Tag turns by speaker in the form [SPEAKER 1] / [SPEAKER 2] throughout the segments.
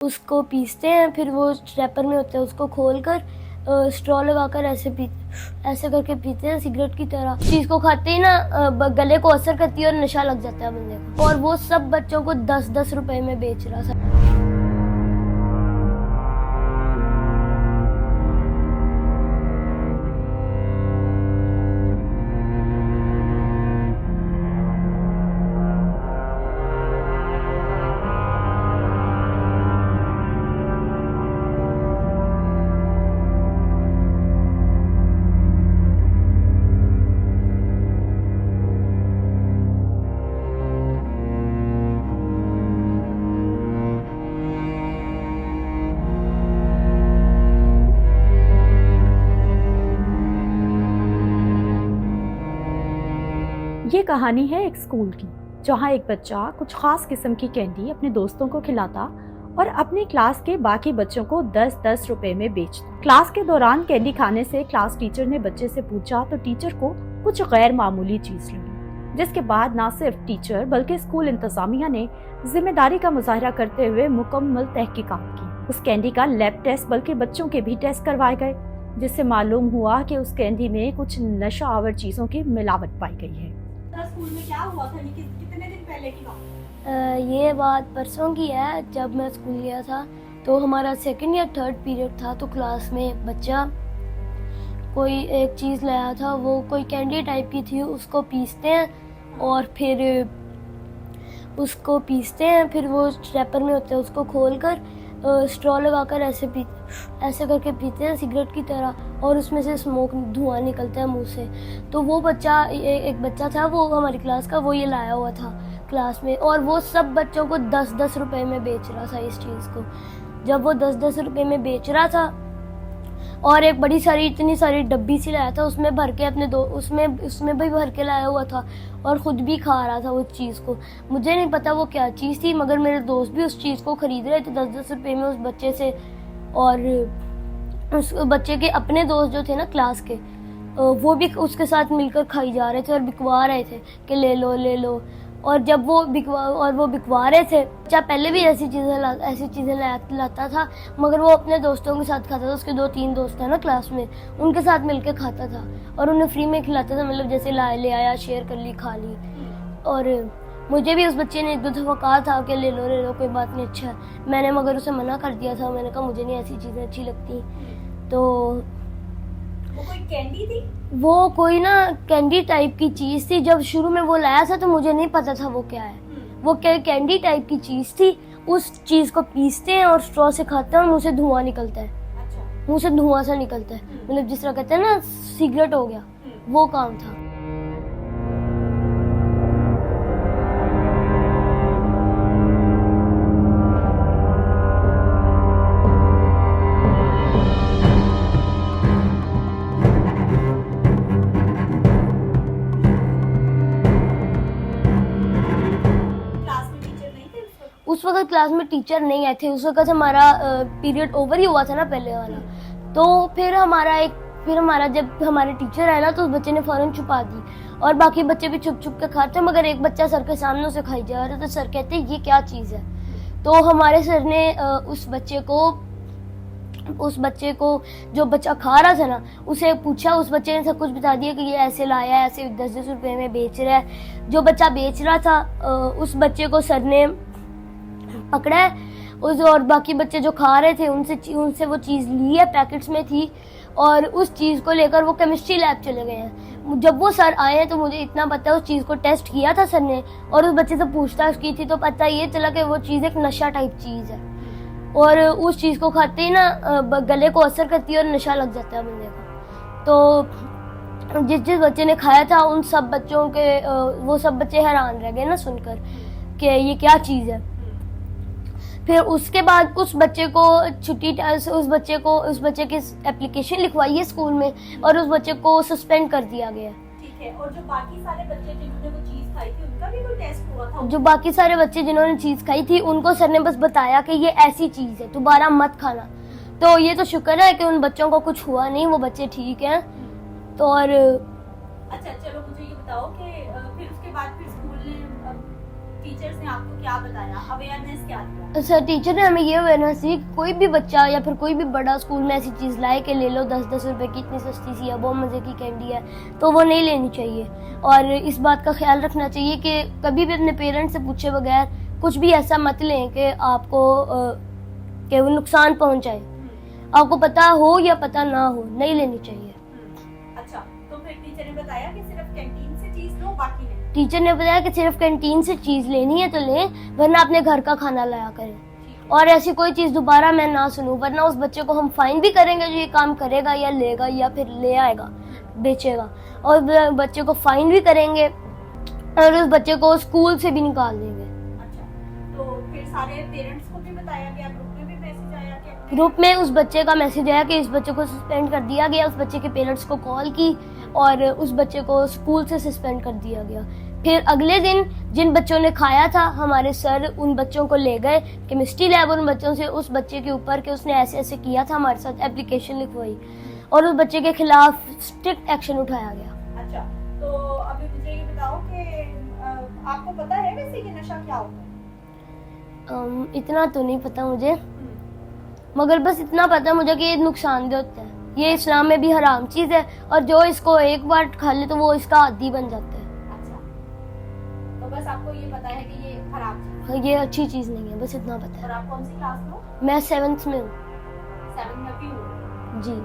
[SPEAKER 1] उसको पीसते हैं, फिर वो रैपर में होता है, उसको खोलकर स्ट्रॉ लगाकर ऐसे करके पीते हैं सिगरेट की तरह। चीज को खाते ही ना गले को असर करती है और नशा लग जाता है बंदे को। और वो सब बच्चों को 10-10 रुपए में बेच रहा था।
[SPEAKER 2] ये कहानी है एक स्कूल की, जहाँ एक बच्चा कुछ खास किस्म की कैंडी अपने दोस्तों को खिलाता और अपनी क्लास के बाकी बच्चों को 10-10 रुपए में बेचता। क्लास के दौरान कैंडी खाने से क्लास टीचर ने बच्चे से पूछा तो टीचर को कुछ गैर मामूली चीज लगी, जिसके बाद न सिर्फ टीचर बल्कि स्कूल इंतजामिया ने जिम्मेदारी का मुजाहरा करते हुए मुकम्मल तहकीकात की। उस कैंडी का लैब टेस्ट बल्कि बच्चों के भी टेस्ट करवाए गए, जिससे मालूम हुआ कि उस कैंडी में कुछ नशा आवर चीजों की मिलावट पाई गई है।
[SPEAKER 3] स्कूल में क्या हुआ था? ये कितने दिन पहले की बात?
[SPEAKER 1] ये बात परसों की है। जब मैं स्कूल गया था तो हमारा सेकंड या थर्ड पीरियड था, तो क्लास में बच्चा कोई एक चीज़ लाया था, वो कोई कैंडी टाइप की थी। उसको पीसते हैं और फिर वो रैपर में होता है, उसको खोलकर स्ट्रॉ लगाकर ऐसे करके पीते हैं सिगरेट की तरह, और उसमें से स्मोक धुआं निकलता है मुंह से। तो वो बच्चा एक बच्चा था, वो हमारी क्लास का, वो ये लाया हुआ था क्लास में, और वो सब बच्चों को 10-10 रुपए में बेच रहा था इस चीज़ को। जब वो 10-10 रुपए में बेच रहा था और एक बड़ी सारी इतनी सारी डब्बी सी लाया था, उसमें भर के उसमें भी भर के लाया हुआ था और ख़ुद भी खा रहा था उस चीज़ को। मुझे नहीं पता वो क्या चीज़ थी, मगर मेरे दोस्त भी उस चीज़ को ख़रीद रहे थे 10-10 रुपए में उस बच्चे से। और उस बच्चे के अपने दोस्त जो थे ना क्लास के, वो भी उसके साथ मिलकर खाई जा रहे थे और बिकवा रहे थे कि ले लो। और जब वो बिकवा रहे थे, बच्चा पहले भी ऐसी चीज़ें लाता था, मगर वो अपने दोस्तों के साथ खाता था। उसके 2-3 दोस्त हैं ना क्लास में, उनके साथ मिलकर खाता था और उन्हें फ्री में खिलाता था, मतलब जैसे ले आया, शेयर कर ली, खा ली। और मुझे भी उस बच्चे ने 1-2 दफ़ा कहा था कि ले लो कोई बात नहीं, अच्छा। मैंने मगर उसे मना कर दिया था, मैंने कहा मुझे नहीं ऐसी चीज़ें अच्छी लगती। तो
[SPEAKER 3] वो कोई कैंडी थी?
[SPEAKER 1] वो कोई ना कैंडी टाइप की चीज़ थी। जब शुरू में वो लाया था तो मुझे नहीं पता था वो क्या है। वो कैंडी टाइप की चीज़ थी। उस चीज़ को पीसते हैं और स्ट्रॉ से खाते हैं और मुंह से धुआं निकलता है।
[SPEAKER 3] अच्छा।
[SPEAKER 1] मुंह से धुआं सा निकलता है, मतलब जिस तरह कहते हैं ना सिगरेट हो गया, वो काम था। उस वक्त क्लास में टीचर नहीं आए थे। उस वक्त हमारा पीरियड ओवर ही हुआ था ना पहले वाला। तो फिर हमारा जब हमारे टीचर आए ना, तो उस बच्चे ने फौरन छुपा दी और बाकी बच्चे भी छुप के खाते, मगर एक बच्चा सर के सामने उसे खाई जा रहा था। तो सर कहते ये क्या चीज़ है। तो हमारे सर ने उस बच्चे को जो बच्चा खा रहा था ना, उसे पूछा। उस बच्चे ने सब कुछ बता दिया कि ये ऐसे लाया है, ऐसे 10-10 रुपए में बेच रहा है। जो बच्चा बेच रहा था, उस बच्चे को सर ने पकड़ा है। और बाकी बच्चे जो खा रहे थे उनसे वो चीज़ ली है, पैकेट्स में थी, और उस चीज़ को लेकर वो केमिस्ट्री लैब चले गए हैं। जब वो सर आए तो मुझे इतना पता है, उस चीज़ को टेस्ट किया था सर ने और उस बच्चे से पूछताछ की थी, तो पता ये चला कि वो चीज़ एक नशा टाइप चीज़ है और उस चीज़ को खाते ही ना गले को असर करती है और नशा लग जाता है बंदे को। तो जिस बच्चे ने खाया था, उन सब बच्चों के वो सब बच्चे हैरान रह गए ना सुनकर कि ये क्या चीज़ है। फिर उसके बाद उस बच्चे की एप्लीकेशन लिखवाई है स्कूल में और उस बच्चे को सस्पेंड कर दिया गया।
[SPEAKER 3] ठीक है। और जो बाकी सारे बच्चे जिन्होंने वो चीज खाई थी, उनका भी कोई टेस्ट हुआ था?
[SPEAKER 1] जो बाकी सारे बच्चे जिन्होंने चीज खाई थी, उनको सर ने बस बताया कि ये ऐसी चीज है, दोबारा मत खाना। तो ये तो शुक्र है कि उन बच्चों को कुछ हुआ नहीं, वो बच्चे ठीक हैं। तो और
[SPEAKER 3] अच्छा, चलो मुझे ये बताओ कि फिर उसके बाद फिर स्कूल ने टीचर्स ने आपको क्या बताया, अवेयरनेस क्या दिया?
[SPEAKER 1] सर टीचर ने हमें ये अवेयरनेस दी कि कोई भी बच्चा या फिर कोई भी बड़ा स्कूल में ऐसी चीज़ लाए कि ले लो 10-10 रुपए की इतनी सस्ती सी है, बहुत मज़े की कैंडी है, तो वो नहीं लेनी चाहिए। और इस बात का ख्याल रखना चाहिए कि कभी भी अपने पेरेंट्स से पूछे बगैर कुछ भी ऐसा मत लें कि आपको कि वो नुकसान पहुंचाए। आपको पता हो या पता ना हो, नहीं लेनी चाहिए।
[SPEAKER 3] अच्छा, तो फिर टीचर ने बताया कि सिर्फ कैंटीन से चीज लो, बाकी नहीं?
[SPEAKER 1] टीचर ने बताया कि सिर्फ कैंटीन से चीज़ लेनी है तो लें, वरना अपने घर का खाना लाया करें। और ऐसी कोई चीज़ दोबारा मैं ना सुनूं, वरना उस बच्चे को हम फाइन भी करेंगे जो ये काम करेगा या लेगा या फिर ले आएगा बेचेगा, और बच्चे को फाइन भी करेंगे और उस बच्चे को स्कूल से भी निकाल देंगे।
[SPEAKER 3] अच्छा, तो फिर सारे पेरेंट्स को भी बताया गया, ग्रुप में भी मैसेज आया कि
[SPEAKER 1] ग्रुप में उस बच्चे का मैसेज आया कि इस बच्चे को सस्पेंड कर दिया गया। उस बच्चे के पेरेंट्स को कॉल की और उस बच्चे को स्कूल से सस्पेंड कर दिया गया। फिर अगले दिन जिन बच्चों ने खाया था, हमारे सर उन बच्चों को ले गए केमिस्ट्री लैब, उन बच्चों से उस बच्चे के ऊपर कि उसने ऐसे ऐसे किया था, हमारे साथ एप्लीकेशन लिखवाई और उस बच्चे के खिलाफ स्ट्रिक्ट एक्शन उठाया गया।
[SPEAKER 3] अच्छा, तो अभी मुझे ये बताओ कि आपको पता है वैसे कि नशा क्या होता है?
[SPEAKER 1] इतना तो नहीं पता मुझे, मगर बस इतना पता मुझे कि ये नुकसानदेह होता है। ये इस्लाम में भी हराम चीज़ है और जो इसको एक बार खा ले तो वो इसका आदी बन जाता है।
[SPEAKER 3] अच्छा, तो बस आपको ये पता है कि ये खराब चीज है।
[SPEAKER 1] ये अच्छी चीज़ नहीं है, बस इतना पता
[SPEAKER 3] और
[SPEAKER 1] है।
[SPEAKER 3] आप कौन सी क्लास में हो?
[SPEAKER 1] मैं 7th में हूँ।
[SPEAKER 3] 7 में भी हो?
[SPEAKER 1] जी।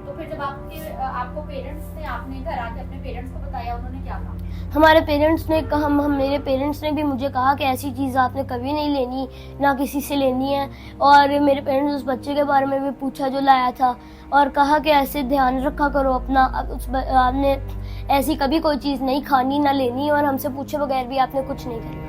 [SPEAKER 3] तो फिर जब आपको पेरेंट्स ने, आपने घर आके अपने पेरेंट्स को बताया, उन्होंने क्या कहा?
[SPEAKER 1] हमारे पेरेंट्स ने कहा, मेरे पेरेंट्स ने भी मुझे कहा कि ऐसी चीज़ आपने कभी नहीं लेनी, ना किसी से लेनी है। और मेरे पेरेंट्स उस बच्चे के बारे में भी पूछा जो लाया था और कहा कि ऐसे ध्यान रखा करो अपना, आपने ऐसी कभी कोई चीज़ नहीं खानी ना लेनी और हमसे पूछे बगैर भी आपने कुछ नहीं करना।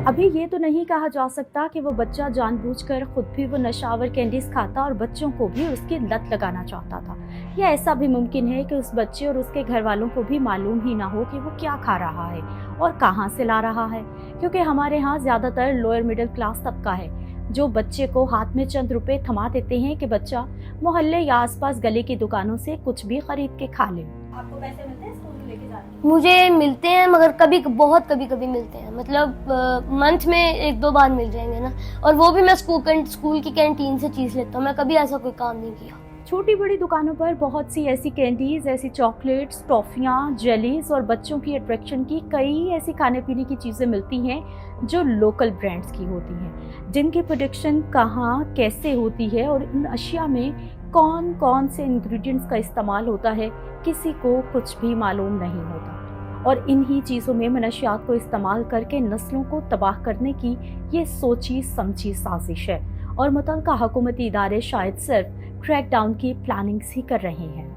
[SPEAKER 2] अभी ये तो नहीं कहा जा सकता कि वो बच्चा जानबूझकर खुद भी वो नशावर कैंडीज खाता और बच्चों को भी उसकी लत लगाना चाहता था, या ऐसा भी मुमकिन है कि उस बच्चे और उसके घर वालों को भी मालूम ही ना हो कि वो क्या खा रहा है और कहाँ से ला रहा है, क्योंकि हमारे यहाँ ज़्यादातर लोअर मिडिल क्लास तबका है जो बच्चे को हाथ में चंद रुपए थमा देते हैं कि बच्चा मोहल्ले या आसपास गली की दुकानों से कुछ भी खरीद के खा ले।
[SPEAKER 3] आपको पैसे मिलते हैं स्कूल लेके जाने के?
[SPEAKER 1] मुझे मिलते हैं, मगर कभी मिलते हैं, मतलब मंथ में 1-2 बार मिल जाएंगे ना, और वो भी मैं स्कूल की कैंटीन से चीज़ लेता हूँ। मैं कभी ऐसा कोई काम नहीं किया।
[SPEAKER 2] छोटी बड़ी दुकानों पर बहुत सी ऐसी कैंडीज, ऐसी चॉकलेट्स, टॉफियाँ, जेलीज और बच्चों की अट्रैक्शन की कई ऐसी खाने पीने की चीज़ें मिलती हैं जो लोकल ब्रांड्स की होती हैं, जिनकी प्रोडक्शन कहाँ कैसे होती है और इन अशिया में कौन कौन से इंग्रेडिएंट्स का इस्तेमाल होता है किसी को कुछ भी मालूम नहीं होता। और इन्हीं चीज़ों में मनशियात को इस्तेमाल करके नस्लों को तबाह करने की ये सोची समझी साजिश है और मुतल्लिका हुकूमती इदारे शायद सिर्फ क्रैकडाउन की प्लानिंग्स ही कर रहे हैं।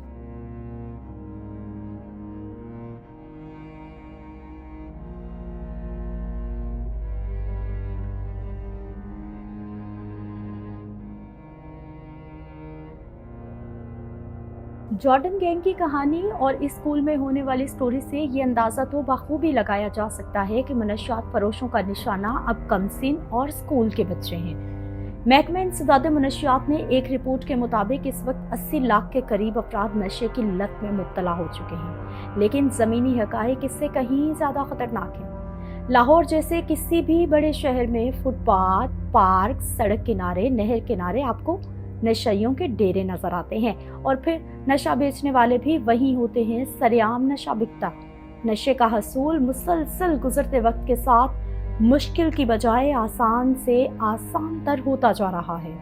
[SPEAKER 2] जॉर्डन गैंग की कहानी और इस स्कूल में होने वाली स्टोरी से ये अंदाज़ा तो बखूबी लगाया जा सकता है कि मनशियात फरोशों का निशाना अब कमसिन और स्कूल के बच्चे हैं। महकमा इंसदाद मनशियात ने एक रिपोर्ट के मुताबिक इस वक्त 80 लाख के करीब अफराद नशे की लत में मुब्तला हो चुके हैं, लेकिन ज़मीनी हक़ाइक़ इससे कहीं ज़्यादा ख़तरनाक है। लाहौर जैसे किसी भी बड़े शहर में फुटपाथ, पार्क, सड़क किनारे, नहर किनारे आपको नशइयों के डेरे नजर आते हैं और फिर नशा बेचने वाले भी वही होते हैं। सरेआम नशा बिकता। नशे का हसूल मुसलसल गुजरते वक्त के साथ मुश्किल की बजाय आसान से आसान तर होता जा रहा है।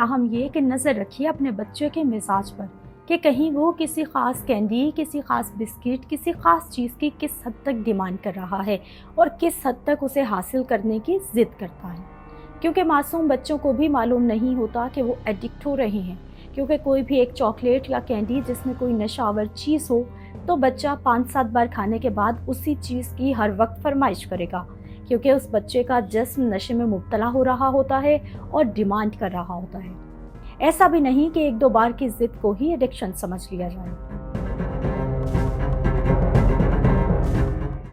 [SPEAKER 2] ताहम ये कि नज़र रखिए अपने बच्चे के मिजाज पर कि कहीं वो किसी ख़ास कैंडी, किसी ख़ास बिस्किट, किसी ख़ास चीज़ की किस हद तक डिमांड कर रहा है और किस हद तक उसे हासिल करने की ज़िद करता है। क्योंकि मासूम बच्चों को भी मालूम नहीं होता कि वो एडिक्ट हो रहे हैं। क्योंकि कोई भी एक चॉकलेट या कैंडी जिसमें कोई नशावर चीज़ हो तो बच्चा 5-7 बार खाने के बाद उसी चीज़ की हर वक्त फरमाइश करेगा, क्योंकि उस बच्चे का जिस्म नशे में मुब्तला हो रहा होता है और डिमांड कर रहा होता है। ऐसा भी नहीं कि 1-2 बार की ज़िद को ही एडिक्शन समझ लिया जाए।